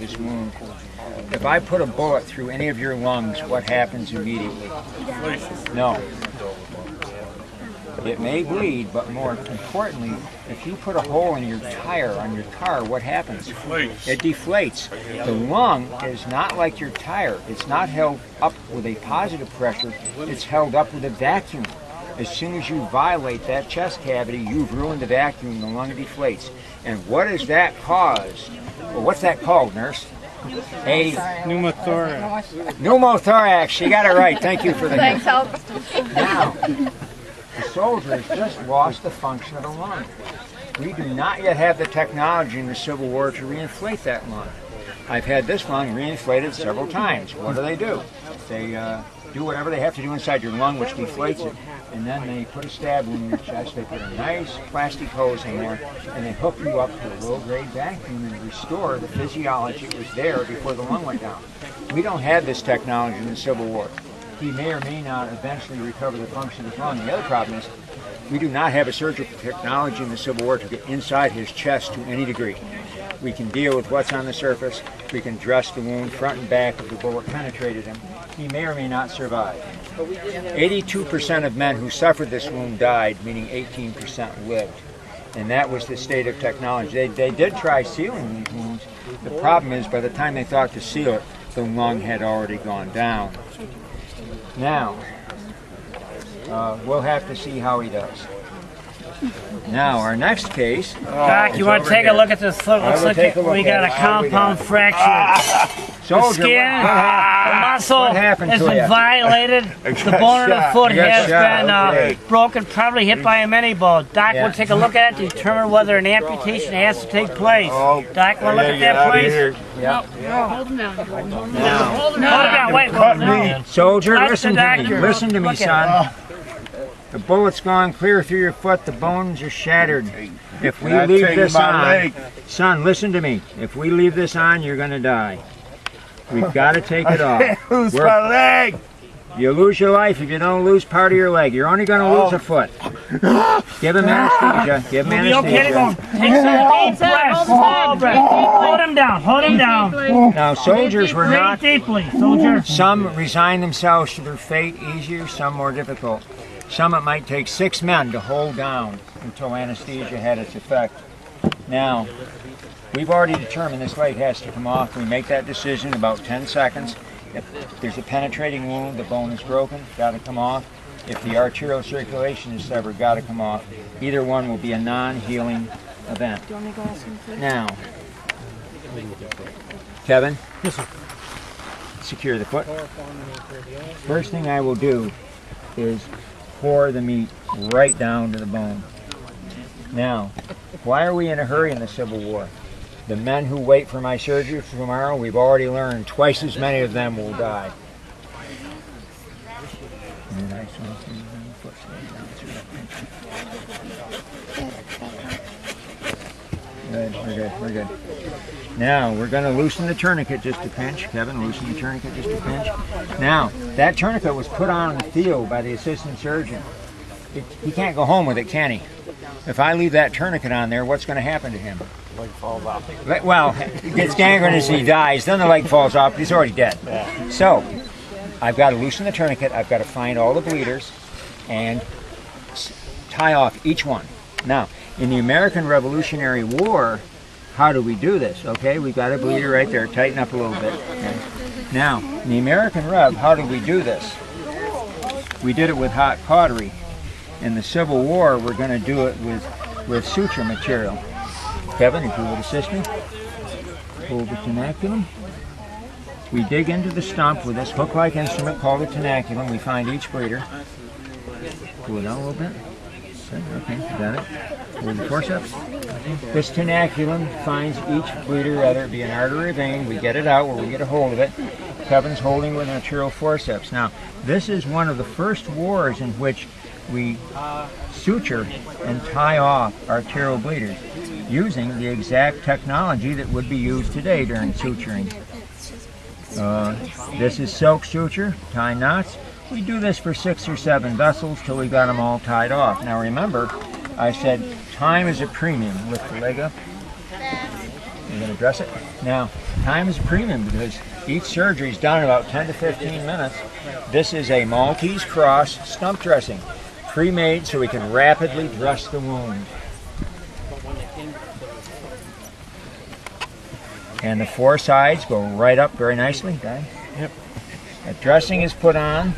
this wound. If I put a bullet through any of your lungs, what happens immediately? No. It may bleed, but more importantly, if you put a hole in your tire on your car, what happens? It deflates. The lung is not like your tire. It's not held up with a positive pressure. It's held up with a vacuum. As soon as you violate that chest cavity, you've ruined the vacuum. The lung deflates. And what does that cause? Well, what's that called, nurse? A pneumothorax. Pneumothorax. She got it right. Thank you for the Thanks, help. Now, the soldier has just lost the function of the lung. We do not yet have the technology in the Civil War to reinflate that lung. I've had this lung reinflated several times. What do? They do whatever they have to do inside your lung, which deflates it, and then they put a stab wound in your chest. They put a nice plastic hose in there, and they hook you up to a low-grade vacuum and restore the physiology that was there before the lung went down. We don't have this technology in the Civil War. He may or may not eventually recover the function of his lung. The other problem is we do not have a surgical technology in the Civil War to get inside his chest to any degree. We can deal with what's on the surface. We can dress the wound front and back if the bullet penetrated him. He may or may not survive. 82% of men who suffered this wound died, meaning 18% lived. And that was the state of technology. They did try sealing these wounds. The problem is by the time they thought to seal it, the lung had already gone down. Now, we'll have to see how he does. Now, our next case. Doc, you want to take a look at this foot? Looks like we got a compound fracture. The skin, the muscle has been violated. The bone of the foot has been broken, probably hit by a mini bow. Doc will take a look at it to determine whether an amputation has to take place. Doc, want to look at that, please? No, hold him down. Hold him down. Hold him down. Wait, no. Soldier, listen to me. Listen to me, son. The bullet's gone clear through your foot. The bones are shattered. If we leave this on, son, listen to me. If we leave this on, you're going to die. We've got to take it off. Lose my leg. You lose your life if you don't lose part of your leg. You're only going to lose a foot. Give him anesthesia. Give him anesthesia. Take some deep breaths. Hold him down. Hold him down. Now, soldiers were not. Breathe deeply, soldier. Some resigned themselves to their fate easier, some more difficult. Some it might take 6 men to hold down until anesthesia had its effect. Now, we've already determined this leg has to come off. We make that decision in about 10 seconds. If there's a penetrating wound, the bone is broken, got to come off. If the arterial circulation is severed, got to come off. Either one will be a non-healing event. Now, Kevin, secure the foot. First thing I will do is pour the meat right down to the bone. Now, why are we in a hurry in the Civil War? The men who wait for my surgery for tomorrow, we've already learned twice as many of them will die. Good, we're good. Now, we're going to loosen the tourniquet just a pinch. Kevin, loosen the tourniquet just a pinch. Now, that tourniquet was put on the field by the assistant surgeon. He can't go home with it, can he? If I leave that tourniquet on there, what's going to happen to him? Leg falls off. Well, he gets gangrenous and he dies. Then the leg falls off. He's already dead. So, I've got to loosen the tourniquet. I've got to find all the bleeders and tie off each one. Now, in the American Revolutionary War, how do we do this? Okay, we've got a bleeder right there. Tighten up a little bit. Okay. Now, in the American Rev, how do we do this? We did it with hot cautery. In the Civil War, we're going to do it with suture material. Kevin, if you would assist me. Hold the tenaculum. We dig into the stump with this hook-like instrument called a tenaculum. We find each bleeder. Pull it down a little bit. Okay, got it. Hold the forceps. This tenaculum finds each bleeder, whether it be an artery or vein. We get it out where we get a hold of it. Kevin's holding with an arterial forceps. Now, this is one of the first wars in which we suture and tie off arterial bleeders using the exact technology that would be used today during suturing. This is silk suture, tie knots. We do this for 6 or 7 vessels till we got them all tied off. Now remember, I said time is a premium. Lift the leg up. You're going to dress it. Now, time is a premium because each surgery is done in about 10 to 15 minutes. This is a Maltese cross stump dressing, pre-made so we can rapidly dress the wound. And the four sides go right up very nicely. Okay? Yep. That dressing is put on.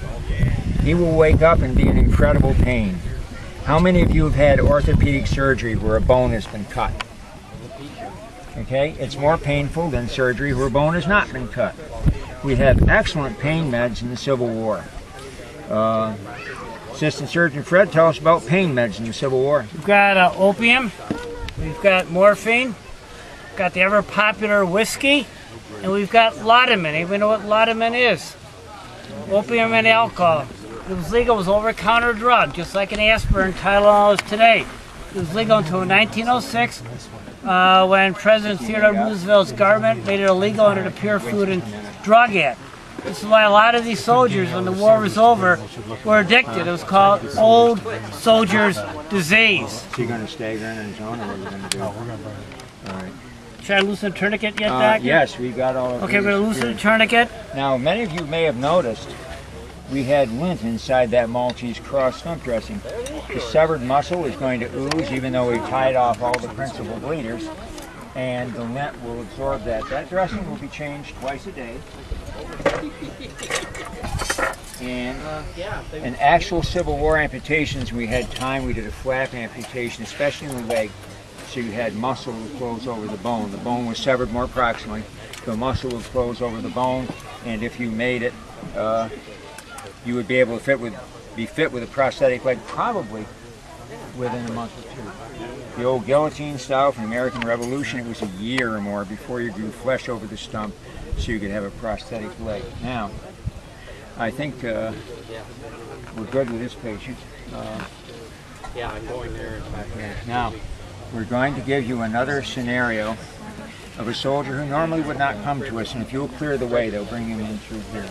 He will wake up and be in incredible pain. How many of you have had orthopedic surgery where a bone has been cut? Okay, it's more painful than surgery where a bone has not been cut. We have excellent pain meds in the Civil War. Assistant Surgeon Fred, tell us about pain meds in the Civil War. We've got opium, we've got morphine, we've got the ever popular whiskey, and we've got Laudanum. Anybody know what Laudanum is? Opium and alcohol. It was legal, it was over-the-counter drug, just like an aspirin, Tylenol is today. It was legal until 1906 when President Theodore Roosevelt's government made it illegal under the Pure Food and Drug Act. This is why a lot of these soldiers, when the war was over, were addicted. It was called old soldier's disease. Is he going to stagger in his own, or what are we going to do? All right. Should I loosen the tourniquet yet, Doctor? Yes, we got all of Okay, we're going to loosen the tourniquet. Now, many of you may have noticed we had lint inside that Maltese cross stump dressing. The severed muscle is going to ooze even though we tied off all the principal bleeders, and the lint will absorb that. That dressing will be changed twice a day. And in actual Civil War amputations, we had time, we did a flap amputation, especially in the leg, so you had muscle that flows over the bone. The bone was severed more proximally, the muscle would flows over the bone, and if you made it, you would be able to be fit with a prosthetic leg probably within a month or two. The old guillotine style from the American Revolution, it was a year or more before you grew flesh over the stump so you could have a prosthetic leg. Now, I think we're good with this patient. Yeah, I'm going there. Now, we're going to give you another scenario of a soldier who normally would not come to us, and if you'll clear the way, they'll bring him in through here.